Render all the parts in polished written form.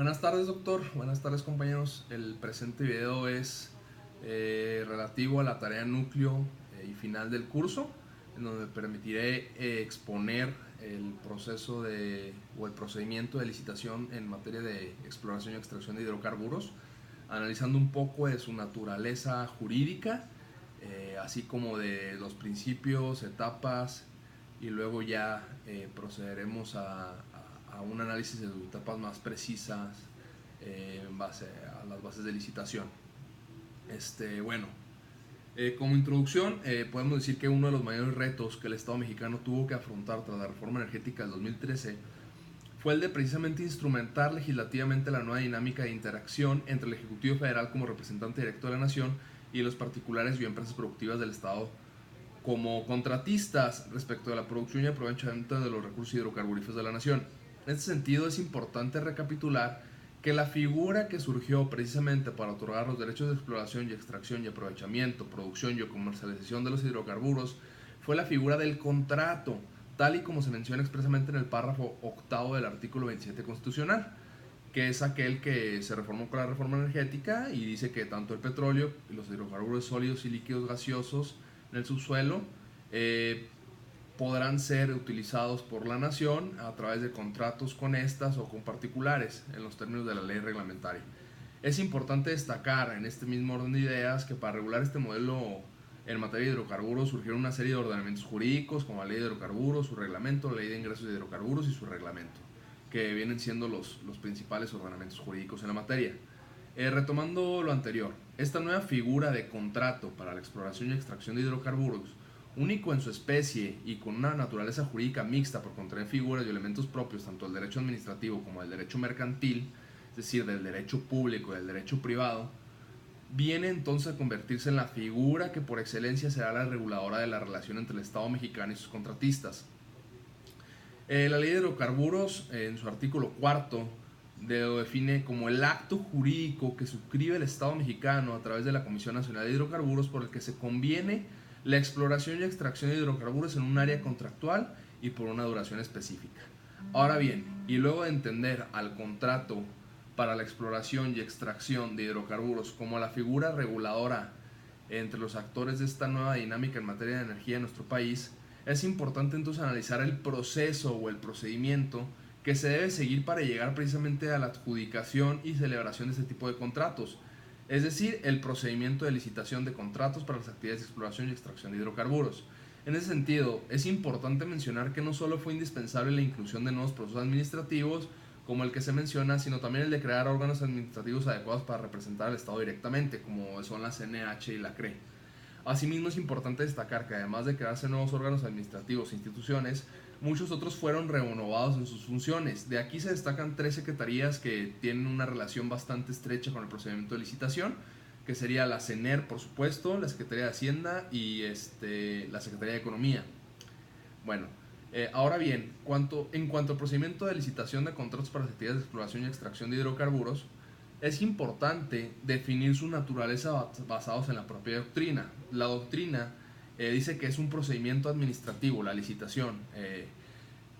Buenas tardes, doctor. Buenas tardes, compañeros. El presente video es relativo a la tarea núcleo y final del curso, en donde permitiré exponer el proceso o el procedimiento de licitación en materia de exploración y extracción de hidrocarburos, analizando un poco de su naturaleza jurídica, así como de los principios, etapas, y luego ya procederemos a un análisis de etapas más precisas en base a las bases de licitación. Bueno, como introducción, podemos decir que uno de los mayores retos que el Estado mexicano tuvo que afrontar tras la reforma energética del 2013 fue el de precisamente instrumentar legislativamente la nueva dinámica de interacción entre el Ejecutivo Federal como representante directo de la Nación y los particulares y empresas productivas del Estado como contratistas respecto de la producción y aprovechamiento de los recursos hidrocarburíferos de la nación. En este sentido, es importante recapitular que la figura que surgió precisamente para otorgar los derechos de exploración y extracción y aprovechamiento, producción y comercialización de los hidrocarburos fue la figura del contrato, tal y como se menciona expresamente en el párrafo octavo del artículo 27 constitucional, que es aquel que se reformó con la reforma energética y dice que tanto el petróleo y los hidrocarburos sólidos y líquidos gaseosos en el subsuelo eh, podrán ser utilizados por la nación a través de contratos con estas o con particulares en los términos de la ley reglamentaria. Es importante destacar en este mismo orden de ideas que para regular este modelo en materia de hidrocarburos surgieron una serie de ordenamientos jurídicos como la ley de hidrocarburos, su reglamento, la ley de ingresos de hidrocarburos y su reglamento, que vienen siendo los principales ordenamientos jurídicos en la materia. Retomando lo anterior, esta nueva figura de contrato para la exploración y extracción de hidrocarburos, único en su especie y con una naturaleza jurídica mixta por contener figuras y elementos propios tanto del derecho administrativo como del derecho mercantil, es decir, del derecho público y del derecho privado, viene entonces a convertirse en la figura que por excelencia será la reguladora de la relación entre el Estado mexicano y sus contratistas. La ley de hidrocarburos, en su artículo cuarto, lo define como el acto jurídico que suscribe el Estado mexicano a través de la Comisión Nacional de Hidrocarburos por el que se conviene la exploración y extracción de hidrocarburos en un área contractual y por una duración específica. Ahora bien, y luego de entender al contrato para la exploración y extracción de hidrocarburos como la figura reguladora entre los actores de esta nueva dinámica en materia de energía en nuestro país, es importante entonces analizar el proceso o el procedimiento que se debe seguir para llegar precisamente a la adjudicación y celebración de este tipo de contratos, es decir, el procedimiento de licitación de contratos para las actividades de exploración y extracción de hidrocarburos. En ese sentido, es importante mencionar que no solo fue indispensable la inclusión de nuevos procesos administrativos, como el que se menciona, sino también el de crear órganos administrativos adecuados para representar al Estado directamente, como son la CNH y la CRE. Asimismo, es importante destacar que además de crearse nuevos órganos administrativos e instituciones, muchos otros fueron renovados en sus funciones. De aquí se destacan tres secretarías que tienen una relación bastante estrecha con el procedimiento de licitación, que sería la CENER, por supuesto, la Secretaría de Hacienda y la Secretaría de Economía. Bueno, ahora bien, en cuanto al procedimiento de licitación de contratos para las actividades de exploración y extracción de hidrocarburos, es importante definir su naturaleza basados en la propia doctrina. La doctrina dice que es un procedimiento administrativo, la licitación,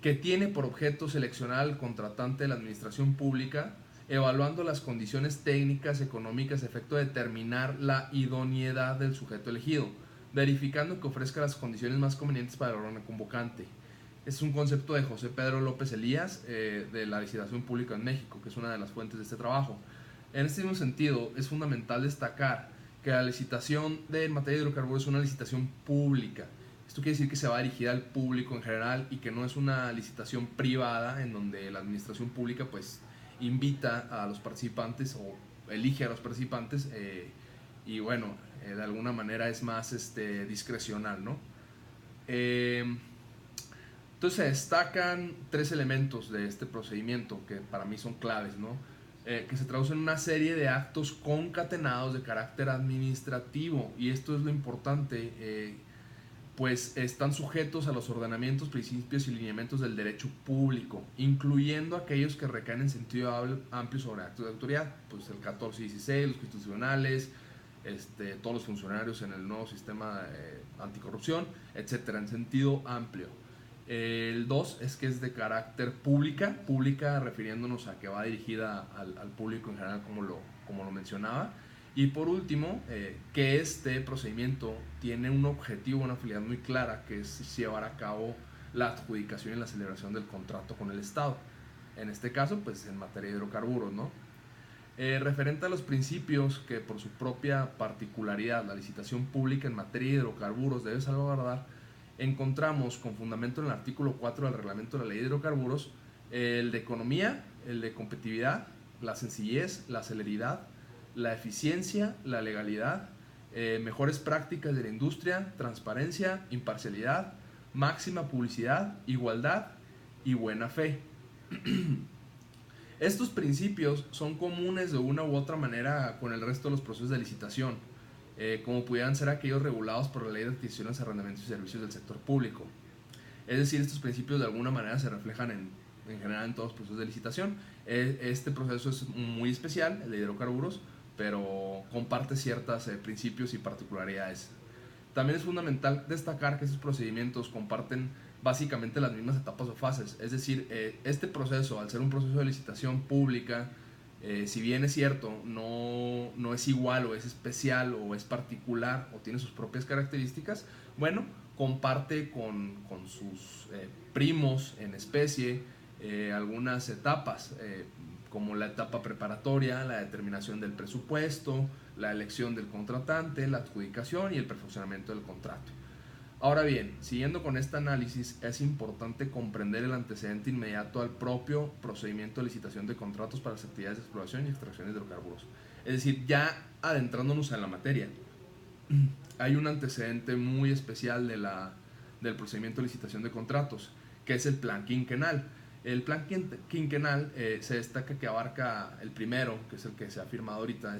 que tiene por objeto seleccionar al contratante de la administración pública, evaluando las condiciones técnicas, económicas, a efecto de determinar la idoneidad del sujeto elegido, verificando que ofrezca las condiciones más convenientes para el órgano convocante. Es un concepto de José Pedro López Elías, de la licitación pública en México, que es una de las fuentes de este trabajo. En este mismo sentido, es fundamental destacar que la licitación de materia de hidrocarburos es una licitación pública. Esto quiere decir que se va dirigida al público en general y que no es una licitación privada en donde la administración pública pues invita a los participantes o elige a los participantes y bueno, de alguna manera es más discrecional, ¿no? Entonces se destacan tres elementos de este procedimiento que para mí son claves, ¿no? Que se traducen en una serie de actos concatenados de carácter administrativo, y esto es lo importante, pues están sujetos a los ordenamientos, principios y lineamientos del derecho público, incluyendo aquellos que recaen en sentido amplio sobre actos de autoridad, pues el 14 y 16, los constitucionales, todos los funcionarios en el nuevo sistema anticorrupción, etcétera, en sentido amplio. El 2 es que es de carácter pública refiriéndonos a que va dirigida al público en general, como lo mencionaba. Y por último, que este procedimiento tiene un objetivo, una finalidad muy clara, que es llevar a cabo la adjudicación y la celebración del contrato con el Estado. En este caso, pues en materia de hidrocarburos, ¿no? Referente a los principios que por su propia particularidad la licitación pública en materia de hidrocarburos debe salvaguardar, encontramos con fundamento en el artículo 4 del reglamento de la ley de hidrocarburos el de economía, el de competitividad, la sencillez, la celeridad, la eficiencia, la legalidad, mejores prácticas de la industria, transparencia, imparcialidad, máxima publicidad, igualdad y buena fe. Estos principios son comunes de una u otra manera con el resto de los procesos de licitación, como pudieran ser aquellos regulados por la Ley de Adquisiciones, Arrendamientos y Servicios del Sector Público. Es decir, estos principios de alguna manera se reflejan en general en todos los procesos de licitación. Este proceso es muy especial, el de hidrocarburos, pero comparte ciertos principios y particularidades. También es fundamental destacar que estos procedimientos comparten básicamente las mismas etapas o fases, es decir, este proceso, al ser un proceso de licitación pública, si bien es cierto, no es igual o es especial o es particular o tiene sus propias características, bueno, comparte con sus primos en especie algunas etapas, como la etapa preparatoria, la determinación del presupuesto, la elección del contratante, la adjudicación y el perfeccionamiento del contrato. Ahora bien, siguiendo con este análisis, es importante comprender el antecedente inmediato al propio procedimiento de licitación de contratos para las actividades de exploración y extracción de hidrocarburos. Es decir, ya adentrándonos en la materia, hay un antecedente muy especial del procedimiento de licitación de contratos, que es el plan quinquenal. El plan quinquenal se destaca que abarca el primero, que es el que se ha firmado ahorita,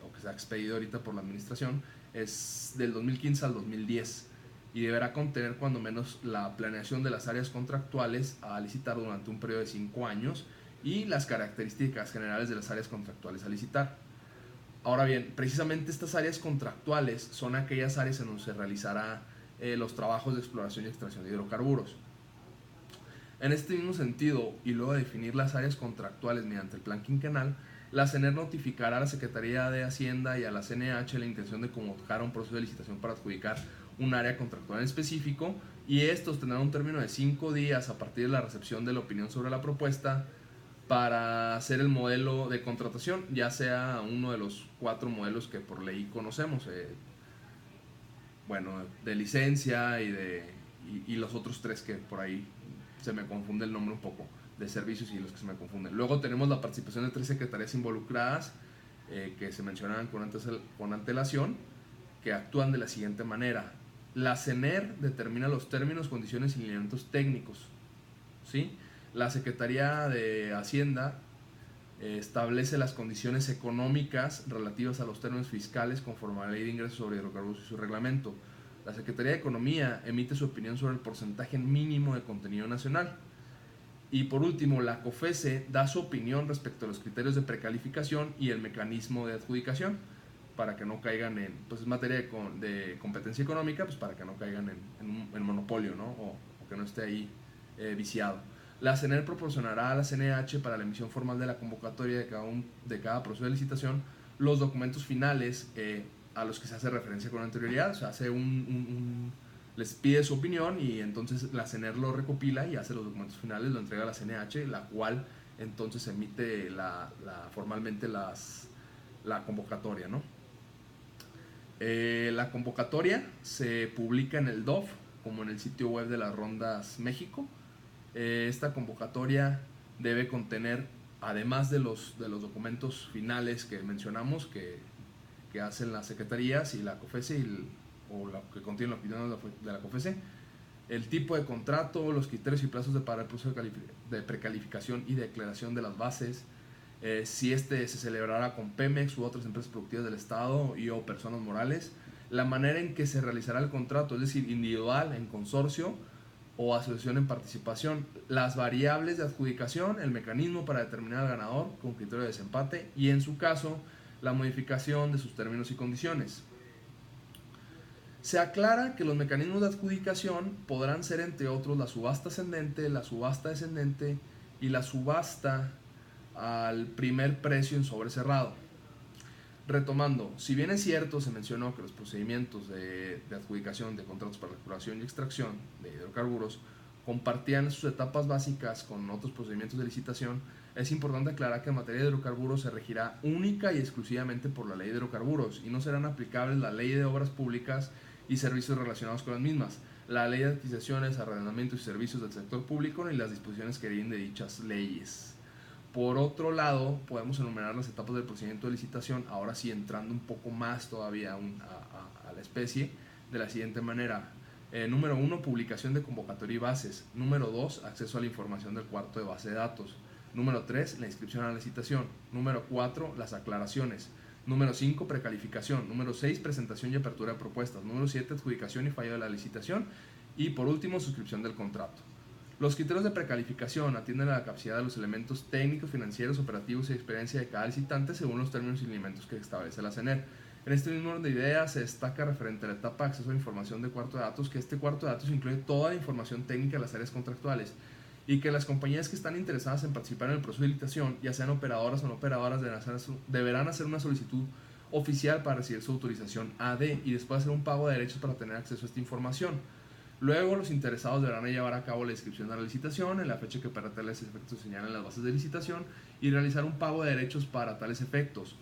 o que se ha expedido ahorita por la administración, es del 2015 al 2010 y deberá contener cuando menos la planeación de las áreas contractuales a licitar durante un periodo de 5 años y las características generales de las áreas contractuales a licitar. Ahora bien, precisamente estas áreas contractuales son aquellas áreas en donde se realizará los trabajos de exploración y extracción de hidrocarburos. En este mismo sentido, y luego de definir las áreas contractuales mediante el plan quinquenal, la CENER notificará a la Secretaría de Hacienda y a la CNH la intención de convocar un proceso de licitación para adjudicar un área contractual en específico, y estos tendrán un término de 5 días a partir de la recepción de la opinión sobre la propuesta para hacer el modelo de contratación, ya sea uno de los 4 modelos que por ley conocemos, bueno, de licencia y los otros 3 que por ahí se me confunde el nombre un poco, de servicios y los que se me confunden. Luego tenemos la participación de 3 secretarías involucradas que se mencionaban con antelación, que actúan de la siguiente manera. La CENER determina los términos, condiciones y lineamientos técnicos, ¿sí? La Secretaría de Hacienda establece las condiciones económicas relativas a los términos fiscales conforme a la Ley de Ingresos sobre Hidrocarburos y su reglamento. La Secretaría de Economía emite su opinión sobre el porcentaje mínimo de contenido nacional. Y por último, la COFESE da su opinión respecto a los criterios de precalificación y el mecanismo de adjudicación, para que no caigan pues en materia de competencia económica, pues para que no caigan en monopolio, ¿no? O que no esté ahí viciado. La CENER proporcionará a la CNH para la emisión formal de la convocatoria de cada proceso de licitación los documentos finales a los que se hace referencia con anterioridad. O sea, les pide su opinión y entonces la CENER lo recopila y hace los documentos finales, lo entrega a la CNH, la cual entonces emite formalmente la convocatoria, ¿no? La convocatoria se publica en el DOF como en el sitio web de las Rondas México. Esta convocatoria debe contener, además de los documentos finales que mencionamos, que hacen las secretarías y la COFESE, o lo que contiene la opinión de la COFESE, el tipo de contrato, los criterios y plazos para el proceso de precalificación y declaración de las bases, si se celebrará con Pemex u otras empresas productivas del Estado y o personas morales, la manera en que se realizará el contrato, es decir, individual, en consorcio o asociación en participación, las variables de adjudicación, el mecanismo para determinar al ganador con criterio de desempate y en su caso la modificación de sus términos y condiciones. Se aclara que los mecanismos de adjudicación podrán ser, entre otros, la subasta ascendente, la subasta descendente y la subasta al primer precio en sobre cerrado. Retomando, si bien es cierto, se mencionó que los procedimientos de adjudicación de contratos para la exploración y extracción de hidrocarburos compartían sus etapas básicas con otros procedimientos de licitación, es importante aclarar que en materia de hidrocarburos se regirá única y exclusivamente por la ley de hidrocarburos y no serán aplicables la ley de obras públicas y servicios relacionados con las mismas, la ley de adquisiciones, arrendamientos y servicios del sector público ni las disposiciones que deriven de dichas leyes. Por otro lado, podemos enumerar las etapas del procedimiento de licitación, ahora sí entrando un poco más todavía a la especie, de la siguiente manera. Número 1, publicación de convocatoria y bases. Número 2, acceso a la información del cuarto de base de datos. Número 3, la inscripción a la licitación. Número 4, las aclaraciones. Número 5, precalificación. Número 6, presentación y apertura de propuestas. Número 7, adjudicación y fallo de la licitación. Y por último, suscripción del contrato. Los criterios de precalificación atienden a la capacidad de los elementos técnicos, financieros, operativos y experiencia de cada licitante según los términos y lineamientos que establece la CNER. En este mismo orden de ideas se destaca referente a la etapa de acceso a información de cuarto de datos que este cuarto de datos incluye toda la información técnica de las áreas contractuales y que las compañías que están interesadas en participar en el proceso de licitación, ya sean operadoras o no operadoras, deberán hacer una solicitud oficial para recibir su autorización AD y después hacer un pago de derechos para tener acceso a esta información. Luego, los interesados deberán llevar a cabo la inscripción a la licitación en la fecha que para tales efectos señalan las bases de licitación y realizar un pago de derechos para tales efectos.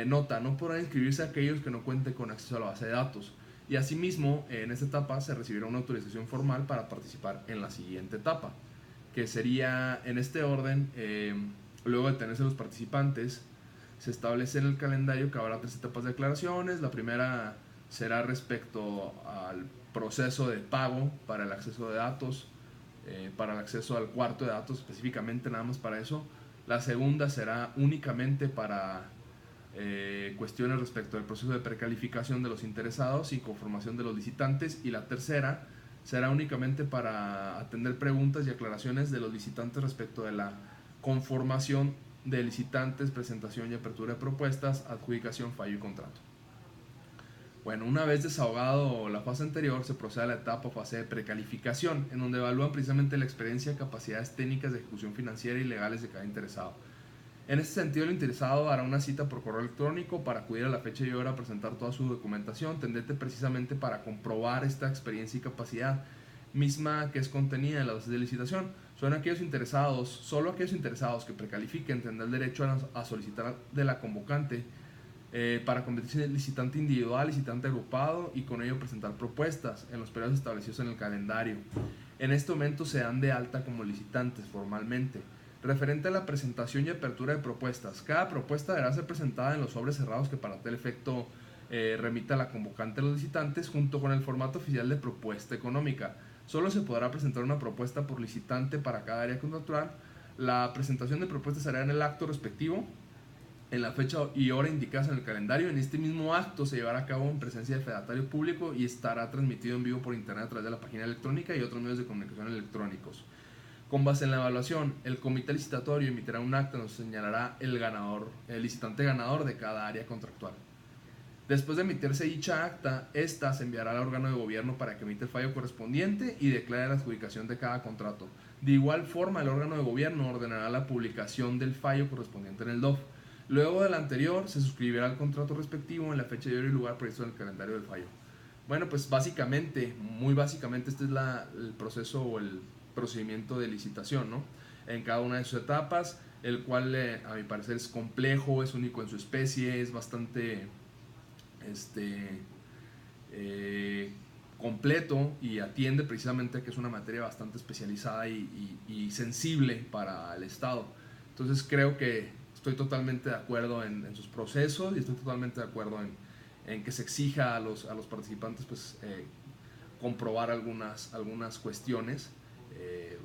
Nota, no podrán inscribirse aquellos que no cuenten con acceso a la base de datos. Y asimismo, en esta etapa se recibirá una autorización formal para participar en la siguiente etapa, que sería en este orden. Luego de tenerse los participantes, se establece en el calendario que habrá 3 etapas de declaraciones. La primera será respecto al proceso de pago para el acceso de datos, para el acceso al cuarto de datos, específicamente nada más para eso. La segunda será únicamente para cuestiones respecto al proceso de precalificación de los interesados y conformación de los licitantes. Y la tercera será únicamente para atender preguntas y aclaraciones de los licitantes respecto de la conformación de licitantes, presentación y apertura de propuestas, adjudicación, fallo y contrato. Bueno, una vez desahogado la fase anterior, se procede a la etapa o fase de precalificación, en donde evalúan precisamente la experiencia, capacidades técnicas de ejecución financiera y legales de cada interesado. En este sentido, el interesado hará una cita por correo electrónico para acudir a la fecha y hora a presentar toda su documentación, tendente precisamente para comprobar esta experiencia y capacidad, misma que es contenida en la base de licitación. Son aquellos interesados, solo aquellos interesados que precalifiquen tendrán el derecho a solicitar de la convocante para convertirse en licitante individual, licitante agrupado y con ello presentar propuestas en los periodos establecidos en el calendario. En este momento se dan de alta como licitantes formalmente. Referente a la presentación y apertura de propuestas, cada propuesta deberá ser presentada en los sobres cerrados que para tal efecto remita la convocante a los licitantes junto con el formato oficial de propuesta económica. Solo se podrá presentar una propuesta por licitante para cada área contractual. La presentación de propuestas se hará en el acto respectivo, en la fecha y hora indicadas en el calendario. En este mismo acto se llevará a cabo en presencia del fedatario público y estará transmitido en vivo por internet a través de la página electrónica y otros medios de comunicación electrónicos. Con base en la evaluación, el comité licitatorio emitirá un acta donde señalará el licitante ganador de cada área contractual. Después de emitirse dicha acta, esta se enviará al órgano de gobierno para que emita el fallo correspondiente y declare la adjudicación de cada contrato. De igual forma, el órgano de gobierno ordenará la publicación del fallo correspondiente en el DOF. Luego del anterior, se suscribirá el contrato respectivo en la fecha de hora y lugar previsto en el calendario del fallo. Bueno, pues básicamente, muy básicamente, este es el proceso o el procedimiento de licitación, ¿no? En cada una de sus etapas, el cual a mi parecer es complejo, es único en su especie, es bastante completo y atiende precisamente a que es una materia bastante especializada y sensible para el Estado. Entonces creo que estoy totalmente de acuerdo en sus procesos y estoy totalmente de acuerdo en que se exija a los participantes pues, comprobar algunas cuestiones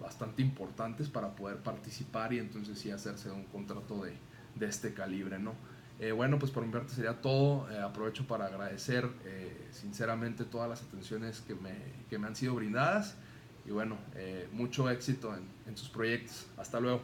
bastante importantes para poder participar y entonces sí hacerse un contrato de este calibre, ¿no? Bueno, pues por mi parte sería todo. Aprovecho para agradecer sinceramente todas las atenciones que me han sido brindadas y bueno, mucho éxito en sus proyectos. Hasta luego.